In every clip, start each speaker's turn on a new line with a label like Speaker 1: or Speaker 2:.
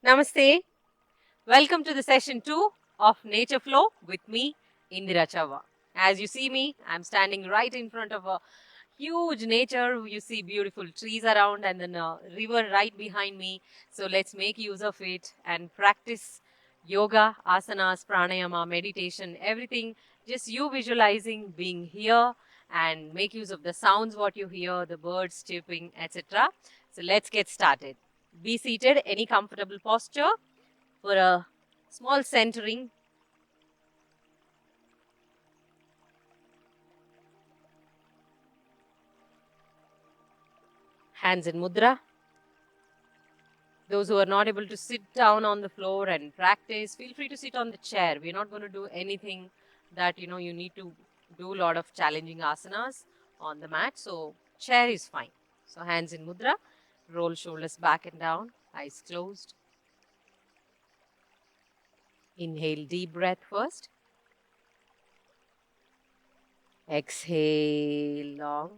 Speaker 1: Namaste. Welcome to the session 2 of Nature Flow with me, Indira Chava. As you see me, I'm standing right in front of a huge nature. You see beautiful trees around and then a river right behind me. So let's make use of it and practice yoga, asanas, pranayama, meditation, everything. Just you visualizing being here and make use of the sounds what you hear, the birds chirping, etc. So let's get started. Be seated, any comfortable posture for a small centering. Hands in mudra. Those who are not able to sit down on the floor and practice, feel free to sit on the chair. We're not going to do anything that you need to do a lot of challenging asanas on the mat. So chair is fine. So hands in mudra, roll shoulders back and down, eyes closed. Inhale deep breath first. Exhale long.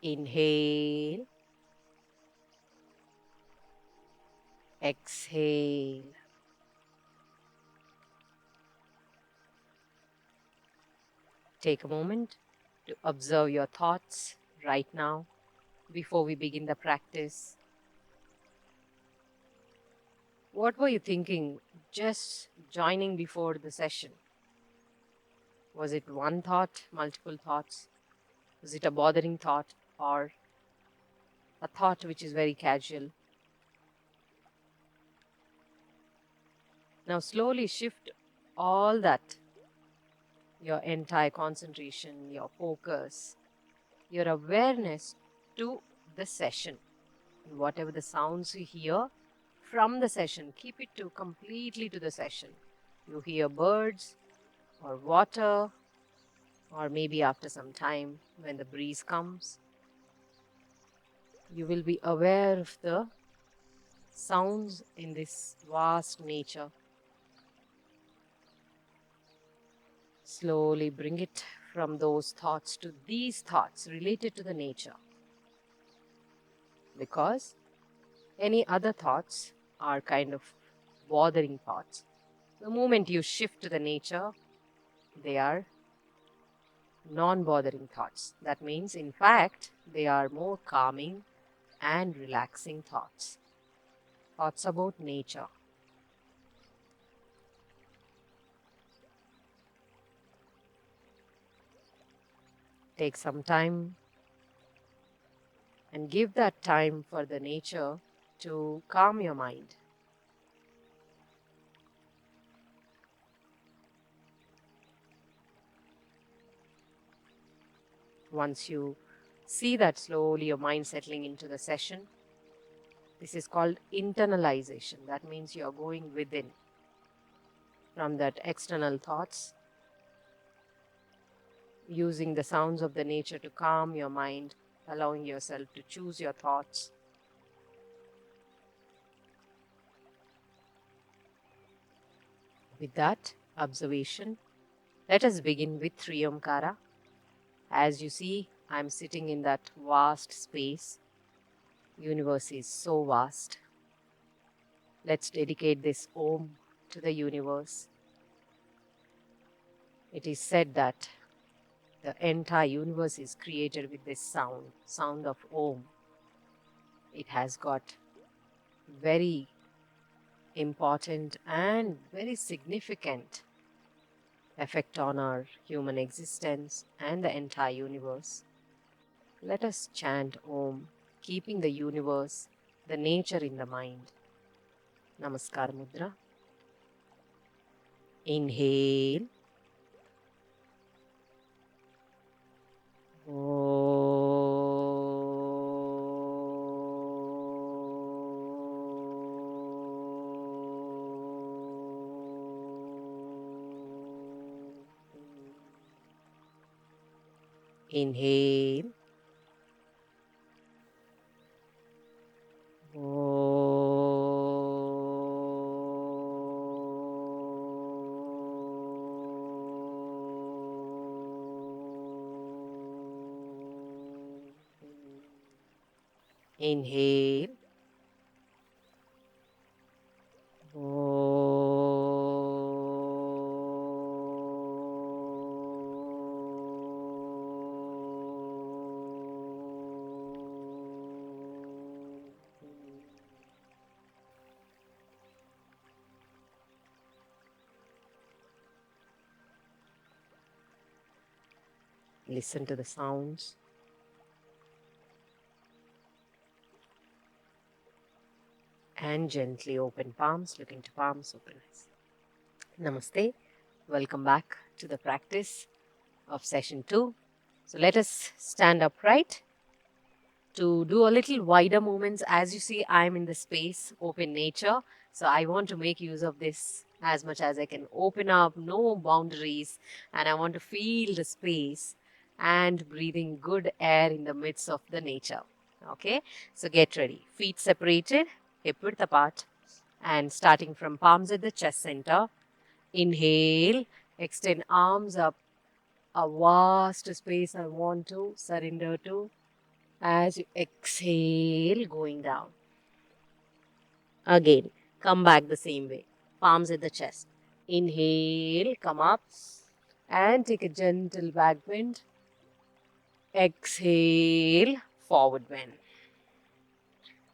Speaker 1: Inhale. Exhale. Take a moment to observe your thoughts right now before we begin the practice. What were you thinking just joining before the session? Was it one thought, multiple thoughts? Was it a bothering thought or a thought which is very casual? Now slowly shift all that, your entire concentration, your focus, your awareness to the session. And whatever the sounds you hear from the session, keep it to completely to the session. You hear birds or water, or maybe after some time when the breeze comes, you will be aware of the sounds in this vast nature. Slowly bring it from those thoughts to these thoughts related to the nature, because any other thoughts are kind of bothering thoughts. The moment you shift to the nature, they are non-bothering thoughts. That means, in fact, they are more calming and relaxing thoughts. Thoughts about nature. Take some time and give that time for the nature to calm your mind. Once you see that slowly your mind settling into the session, this is called internalization. That means you are going within from that external thoughts, using the sounds of the nature to calm your mind, allowing yourself to choose your thoughts. With that observation, let us begin with Three Omkara. As you see, I'm sitting in that vast space. Universe is so vast. Let's dedicate this Om to the universe. It is said that the entire universe is created with this sound of Om. It has got very important and very significant effect on our human existence and the entire universe. Let us chant Om, keeping the universe, the nature in the mind. Namaskar Mudra. Inhale. Inhale. Inhale. Listen to the sounds. And gently open palms, look into palms, open eyes. Namaste. Welcome back to the practice of session 2. So let us stand upright to do a little wider movements. As you see, I'm in the space, open nature. So I want to make use of this as much as I can. Open up, no boundaries, and I want to feel the space and breathing good air in the midst of the nature. Okay, so get ready. Feet separated, hip width apart, and starting from palms at the chest center. Inhale, extend arms up, a vast space I want to surrender to. As you exhale, going down. Again, come back the same way. Palms at the chest. Inhale, come up and take a gentle back bend. Exhale, forward bend.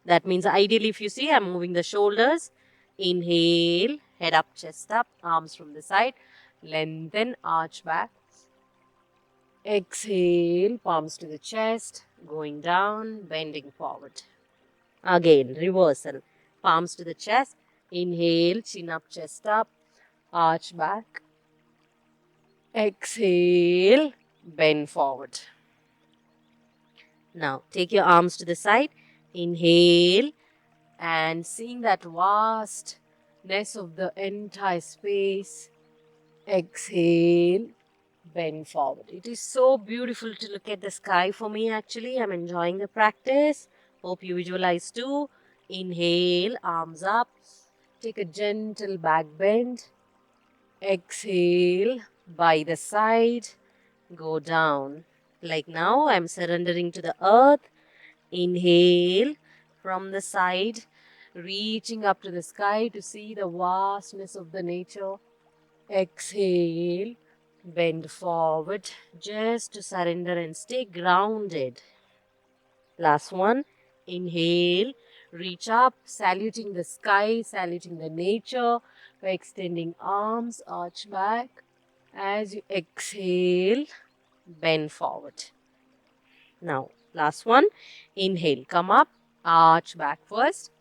Speaker 1: That means ideally, if you see, I'm moving the shoulders. Inhale, head up, chest up, arms from the side. Lengthen, arch back. Exhale, palms to the chest, going down, bending forward. Again, reversal. Palms to the chest. Inhale, chin up, chest up, arch back. Exhale, bend forward. Now, take your arms to the side. Inhale, and seeing that vastness of the entire space. Exhale, bend forward. It is so beautiful to look at the sky for me actually. I'm enjoying the practice. Hope you visualize too. Inhale, arms up. Take a gentle back bend. Exhale, by the side. Go down. Like now, I'm surrendering to the earth. Inhale from the side, reaching up to the sky to see the vastness of the nature. Exhale, bend forward just to surrender and stay grounded. Last one. Inhale, reach up, saluting the sky, saluting the nature by extending arms, arch back. As you exhale, bend forward. Now, last one. Inhale, come up, arch back first.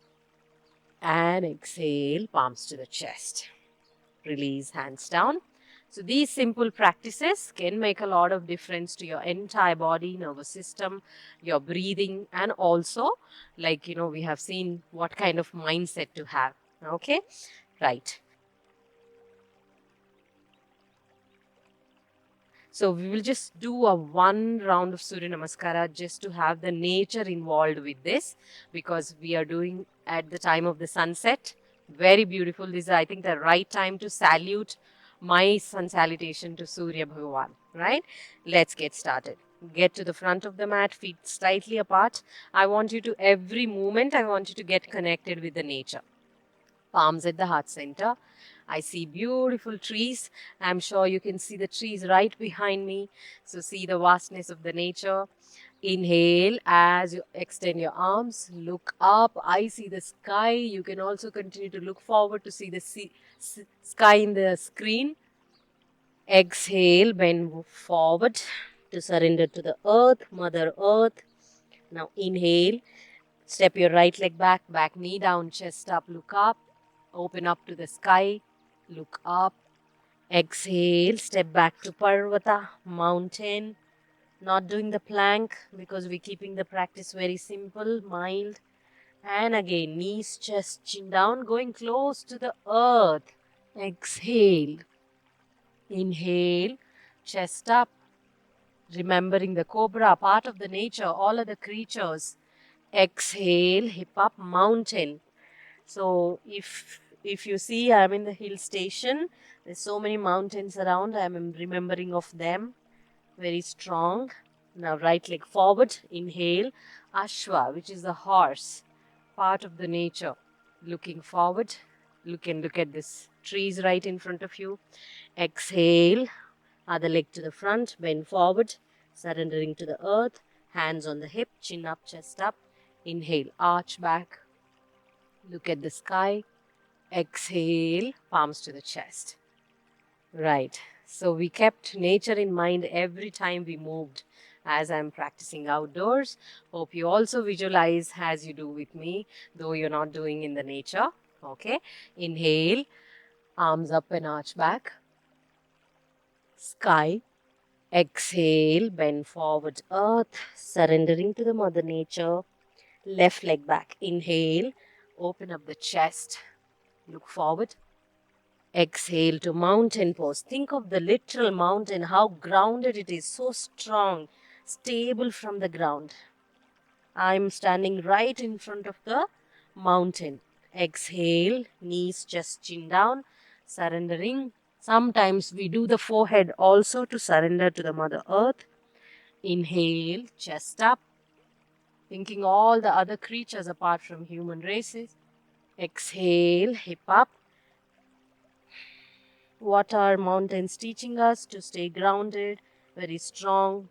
Speaker 1: And exhale, palms to the chest. Release, hands down. So these simple practices can make a lot of difference to your entire body, nervous system, your breathing, and also, like, we have seen what kind of mindset to have. Okay, right. So we will just do a one round of Surya Namaskara just to have the nature involved with this, because we are doing at the time of the sunset. Very beautiful. This is, I think, the right time to salute my sun salutation to Surya Bhagavan, right? Let's get started. Get to the front of the mat, feet slightly apart. I want you to, every moment, I want you to get connected with the nature. Palms at the heart center. I see beautiful trees. I'm sure you can see the trees right behind me. So see the vastness of the nature. Inhale as you extend your arms. Look up. I see the sky. You can also continue to look forward to see the sky in the screen. Exhale, bend forward to surrender to the earth, Mother Earth. Now inhale. Step your right leg back, back knee down, chest up, look up. Open up to the sky, look up. Exhale, step back to Parvata, mountain. Not doing the plank because we're keeping the practice very simple, mild. And again, knees, chest, chin down, going close to the earth. Exhale. Inhale, chest up. Remembering the cobra, part of the nature, all other creatures. Exhale, hip up, mountain. So if you see, I'm in the hill station. There's so many mountains around. I'm remembering of them. Very strong. Now right leg forward, inhale, Ashwa, which is the horse, part of the nature. Looking forward, look at this trees right in front of you. Exhale, other leg to the front, bend forward, surrendering to the earth, hands on the hip, chin up, chest up. Inhale, arch back, look at the sky. Exhale, palms to the chest. Right. So we kept nature in mind every time we moved as I'm practicing outdoors. Hope you also visualize as you do with me, though you're not doing in the nature. Okay. Inhale, arms up and arch back. Sky. Exhale, bend forward, earth, surrendering to the mother nature. Left leg back. Inhale, open up the chest. Look forward. Exhale to mountain pose. Think of the literal mountain, how grounded it is, so strong, stable from the ground. I'm standing right in front of the mountain. Exhale, knees, chest, chin down, surrendering. Sometimes we do the forehead also to surrender to the Mother Earth. Inhale, chest up, thinking all the other creatures apart from human races. Exhale, hip up. What are mountains teaching us? To stay grounded, very strong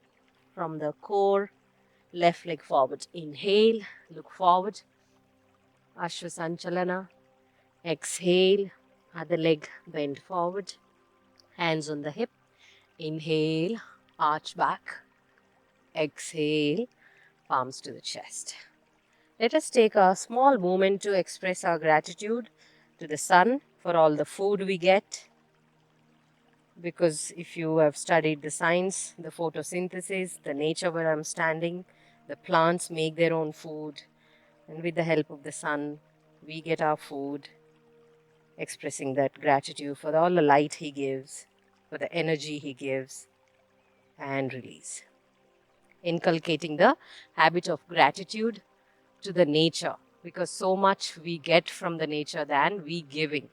Speaker 1: from the core. Left leg forward. Inhale, look forward. Ashwasanchalana. Exhale, other leg bend forward. Hands on the hip. Inhale, arch back. Exhale, palms to the chest. Let us take a small moment to express our gratitude to the sun for all the food we get. Because if you have studied the science, the photosynthesis, the nature where I'm standing, the plants make their own food, and with the help of the sun, we get our food, expressing that gratitude for all the light he gives, for the energy he gives, and release. Inculcating the habit of gratitude to the nature, because so much we get from the nature than we giving,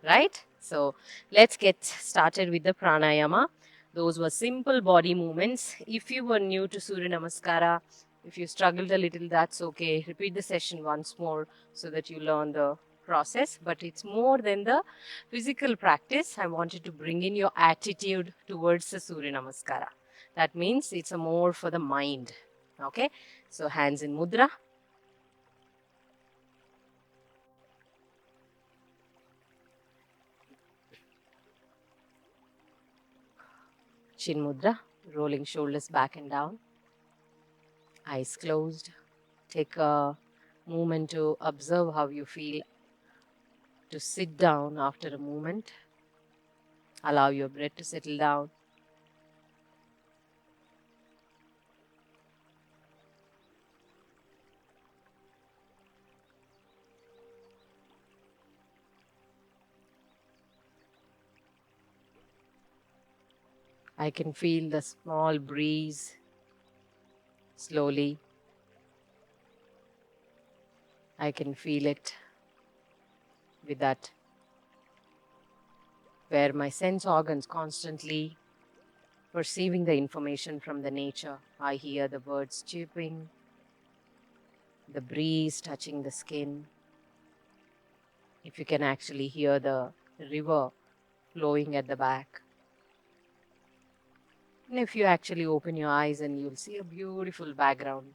Speaker 1: right? So let's get started with the pranayama. Those were simple body movements. If you were new to Surya Namaskara, if you struggled a little, that's okay. Repeat the session once more so that you learn the process. But it's more than the physical practice. I wanted to bring in your attitude towards the Surya Namaskara. That means it's a more for the mind. Okay, so hands in mudra. Chin mudra, rolling shoulders back and down, eyes closed. Take a moment to observe how you feel to sit down after a moment. Allow your breath to settle down. I can feel the small breeze slowly. I can feel it with that, where my sense organs constantly perceiving the information from the nature. I hear the birds chirping, the breeze touching the skin. If you can actually hear the river flowing at the back. And if you actually open your eyes, and you'll see a beautiful background.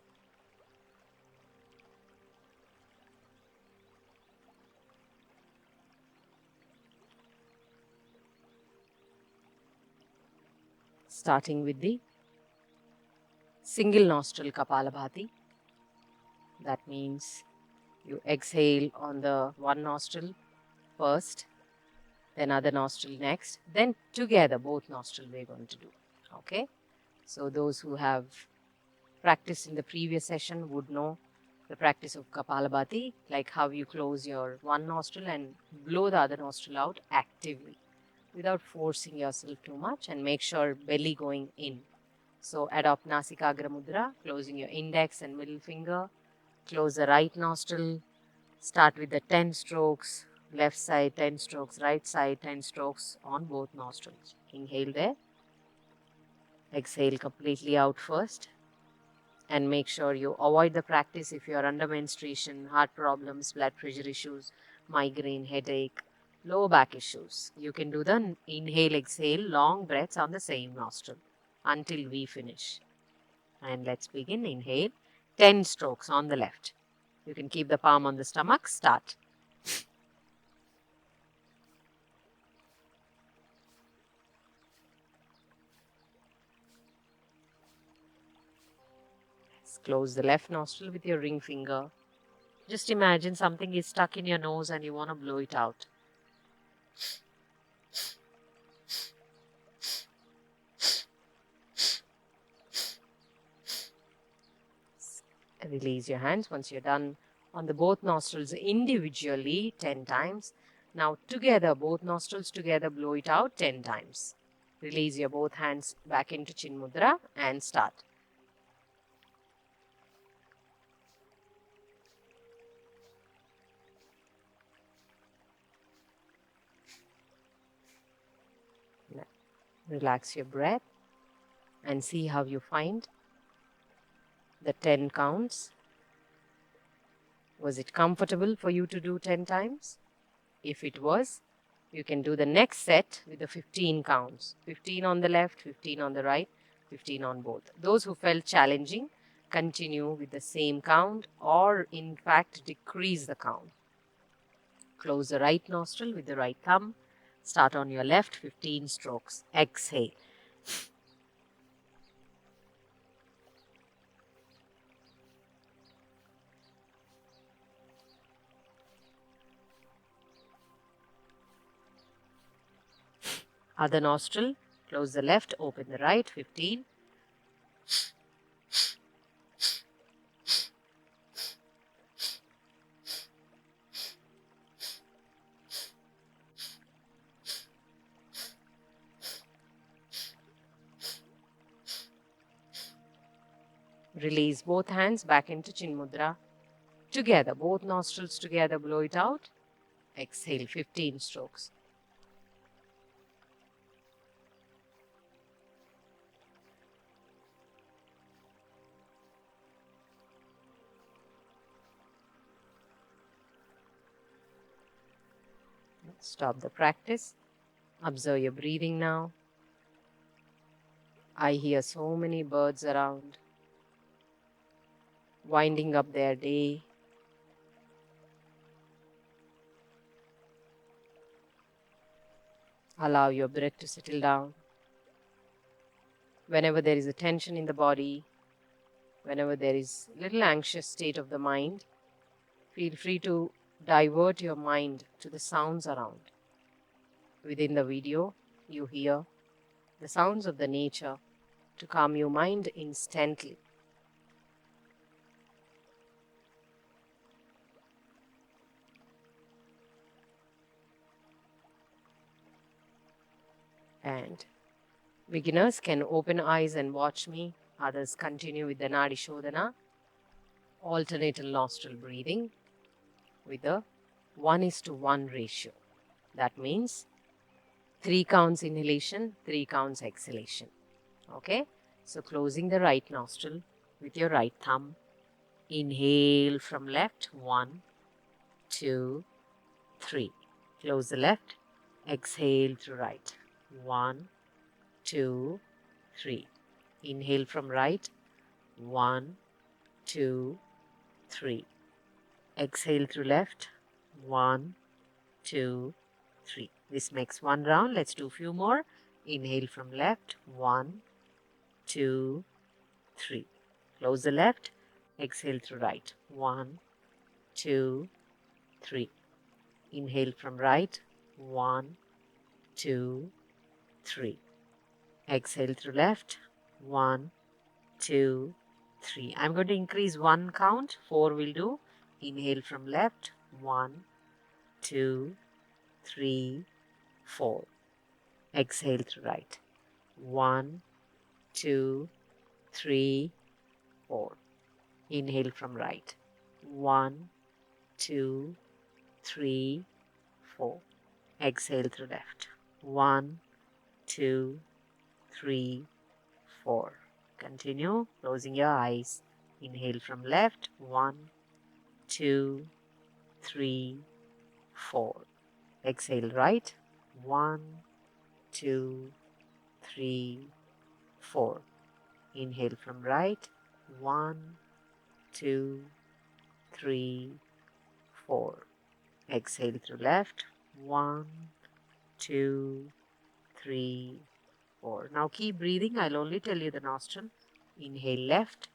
Speaker 1: Starting with the single nostril Kapalabhati. That means you exhale on the one nostril first, then other nostril next, then together both nostril we're going to do. Okay. So those who have practiced in the previous session would know the practice of Kapalabhati, like how you close your one nostril and blow the other nostril out actively without forcing yourself too much, and make sure belly going in. So adopt Nasikagra Mudra, closing your index and middle finger. Close the right nostril. Start with the 10 strokes, left side 10 strokes, right side 10 strokes on both nostrils. Inhale there. Exhale completely out first. And make sure you avoid the practice if you are under menstruation, heart problems, blood pressure issues, migraine, headache, lower back issues. You can do the inhale, exhale, long breaths on the same nostril until we finish. And let's begin. Inhale, 10 strokes on the left. You can keep the palm on the stomach. Start. Close the left nostril with your ring finger. Just imagine something is stuck in your nose and you want to blow it out. Release your hands once you're done on the both nostrils individually 10 times. Now together, both nostrils together, blow it out 10 times. Release your both hands back into Chin Mudra and start. Relax your breath and see how you find the 10 counts. Was it comfortable for you to do 10 times? If it was, you can do the next set with the 15 counts. 15 on the left, 15 on the right, 15 on both. Those who felt challenging, continue with the same count or in fact decrease the count. Close the right nostril with the right thumb. Start on your left, 15 strokes. Exhale. Other nostril, close the left, open the right, 15. Release both hands back into Chin Mudra. Together, both nostrils together, blow it out. Exhale, 15 strokes. Stop the practice. Observe your breathing now. I hear so many birds around, winding up their day. Allow your breath to settle down. Whenever there is a tension in the body, whenever there is a little anxious state of the mind, feel free to divert your mind to the sounds around. Within the video, you hear the sounds of the nature to calm your mind instantly. And beginners can open eyes and watch me. Others continue with the Nadi Shodhana, alternate nostril breathing with a 1:1 ratio. That means 3 counts inhalation, 3 counts exhalation. Okay? So closing the right nostril with your right thumb. Inhale from left, 1, 2, 3. Close the left. Exhale through right. 1, 2, 3. Inhale from right. 1, 2, 3. Exhale through left. 1, 2, 3. This makes one round. Let's do a few more. Inhale from left. 1, 2, 3. Close the left. Exhale through right. 1, 2, 3. Inhale from right. 1, 2, 3. Exhale through left. 1, 2, 3. I'm going to increase one count. 4 will do. Inhale from left. 1, 2, 3, 4. Exhale through right. 1, 2, 3, 4. Inhale from right. 1, 2, 3, 4. Exhale through left. 1, 2, 3, 4. Continue closing your eyes. Inhale from left. 1, 2, 3, 4. Exhale right. 1, 2, 3, 4. Inhale from right. 1, 2, 3, 4. Exhale through left. 1, 2, 3, 4. Now keep breathing. I'll only tell you the nostril. Inhale left.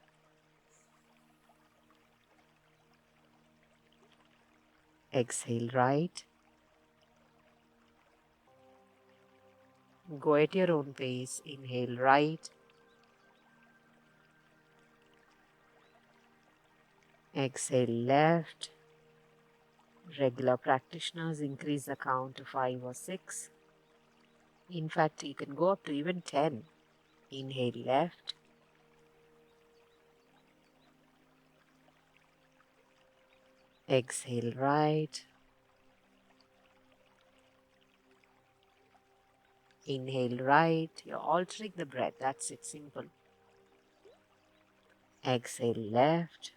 Speaker 1: Exhale right. Go at your own pace. Inhale right. Exhale left. Regular practitioners increase the count to 5 or 6. In fact, you can go up to even 10. Inhale left. Exhale right. Inhale right. You're altering the breath. That's it. Simple. Exhale left.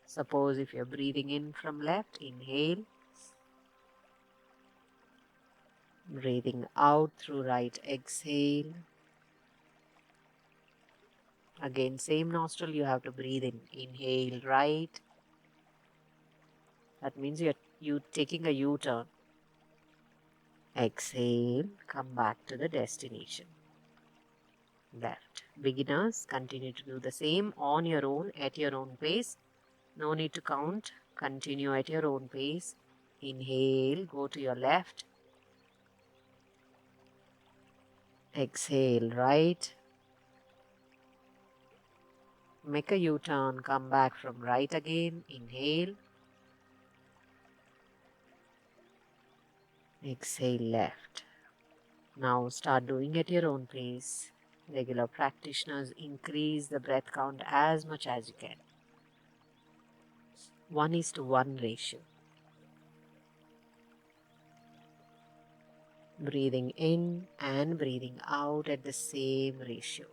Speaker 1: Suppose if you're breathing in from left, inhale. Breathing out through right, exhale. Again, same nostril, you have to breathe in. Inhale right. That means you're taking a U-turn. Exhale, come back to the destination. Left. Beginners, continue to do the same on your own, at your own pace. No need to count. Continue at your own pace. Inhale, go to your left. Exhale right. Make a U-turn, come back from right again. Inhale. Exhale left. Now start doing at your own pace. Regular practitioners increase the breath count as much as you can. 1:1 ratio. Breathing in and breathing out at the same ratio.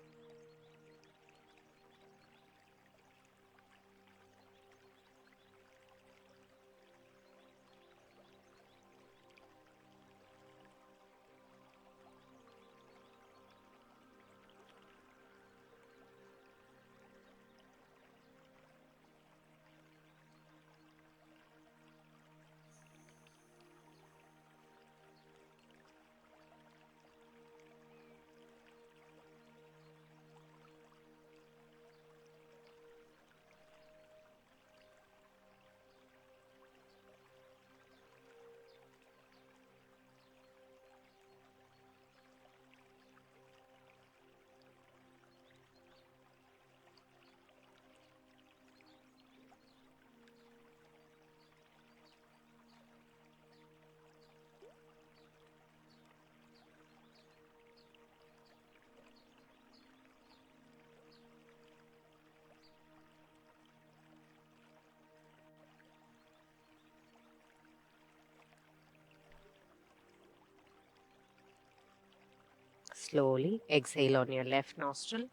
Speaker 1: Slowly exhale on your left nostril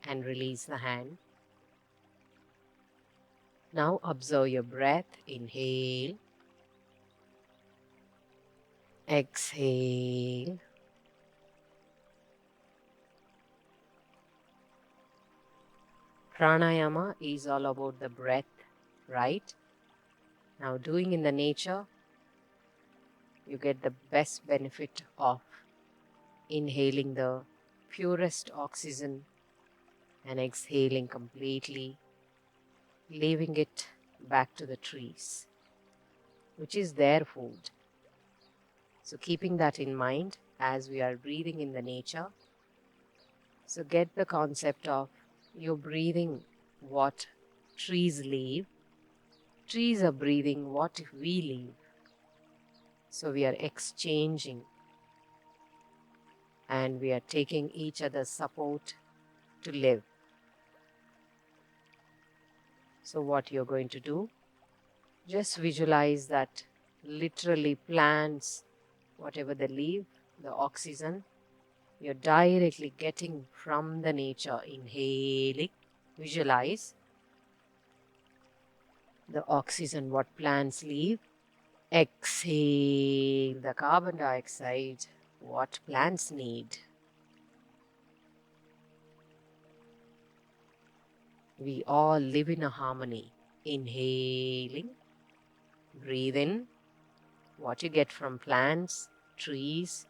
Speaker 1: and release the hand. Now observe your breath. Inhale. Exhale. Pranayama is all about the breath, right? Now doing in the nature, you get the best benefit of inhaling the purest oxygen and exhaling completely, leaving it back to the trees, which is their food. So keeping that in mind as we are breathing in the nature, so get the concept of you're breathing what trees leave. Trees are breathing what we leave. So we are exchanging and we are taking each other's support to live. So what you're going to do, just visualize that literally plants, whatever they leave, the oxygen, you're directly getting from the nature. Inhaling Visualize the oxygen what plants leave. Exhale the carbon dioxide what plants need. We all live in a harmony. Inhaling, breathe in what you get from plants, trees.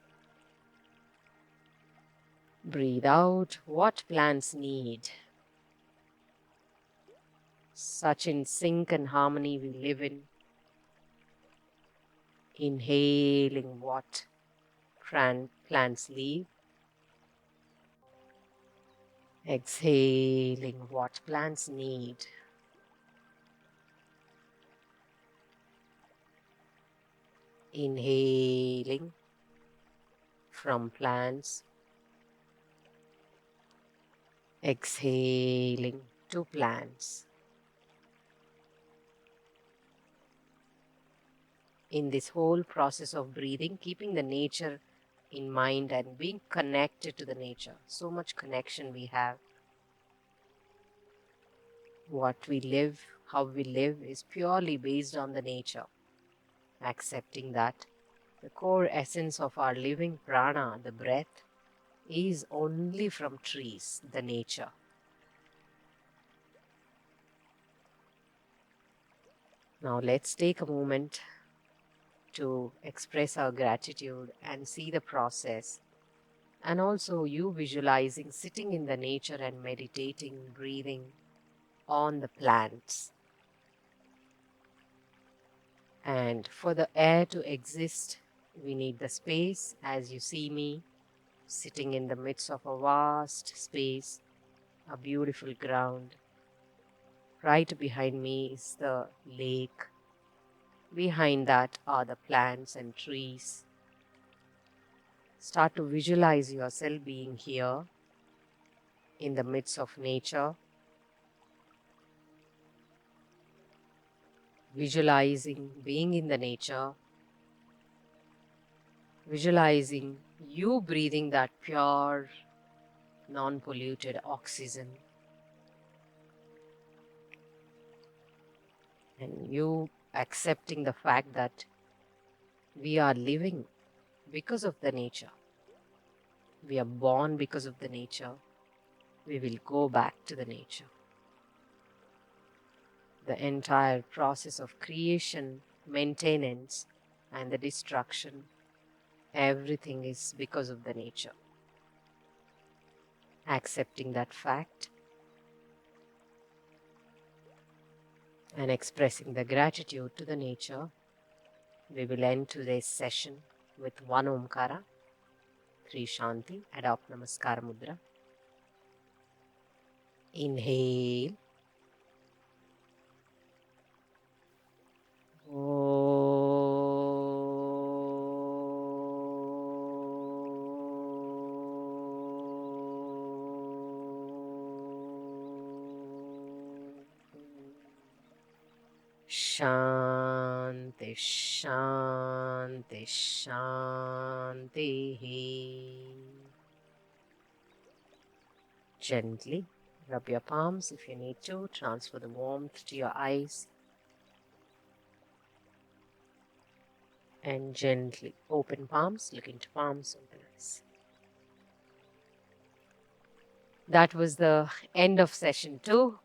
Speaker 1: Breathe out what plants need. Such in sync and harmony we live in. Inhaling what plants leave. Exhaling what plants need. Inhaling from plants. Exhaling to plants. In this whole process of breathing, keeping the nature in mind and being connected to the nature. So much connection we have. What we live, how we live is purely based on the nature. Accepting that the core essence of our living prana, the breath, is only from trees, the nature. Now let's take a moment to express our gratitude and see the process. And also you visualizing sitting in the nature and meditating, breathing on the plants. And for the air to exist, we need the space. As you see me sitting in the midst of a vast space, a beautiful ground. Right behind me is the lake. Behind that are the plants and trees. Start to visualize yourself being here in the midst of nature. Visualizing being in the nature. Visualizing you breathing that pure, non-polluted oxygen. And you accepting the fact that we are living because of the nature. We are born because of the nature. We will go back to the nature. The entire process of creation, maintenance, and the destruction, everything is because of the nature. Accepting that fact and expressing the gratitude to the nature, we will end today's session with one Omkara, Three Shanti, adopt Namaskara Mudra. Inhale. Shanti, Shanti, Shanti. Gently rub your palms if you need to. Transfer the warmth to your eyes. And gently open palms, look into palms, open eyes. That was the end of session 2.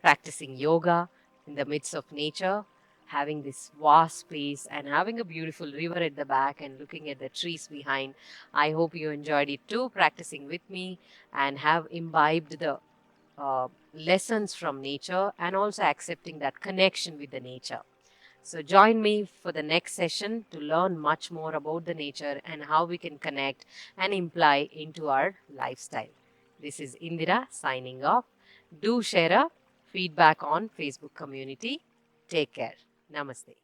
Speaker 1: Practicing yoga in the midst of nature, having this vast space and having a beautiful river at the back and looking at the trees behind. I hope you enjoyed it too, practicing with me and have imbibed the lessons from nature and also accepting that connection with the nature. So join me for the next session to learn much more about the nature and how we can connect and imply into our lifestyle. This is Indira signing off. Do share a feedback on Facebook community. Take care. Namaste.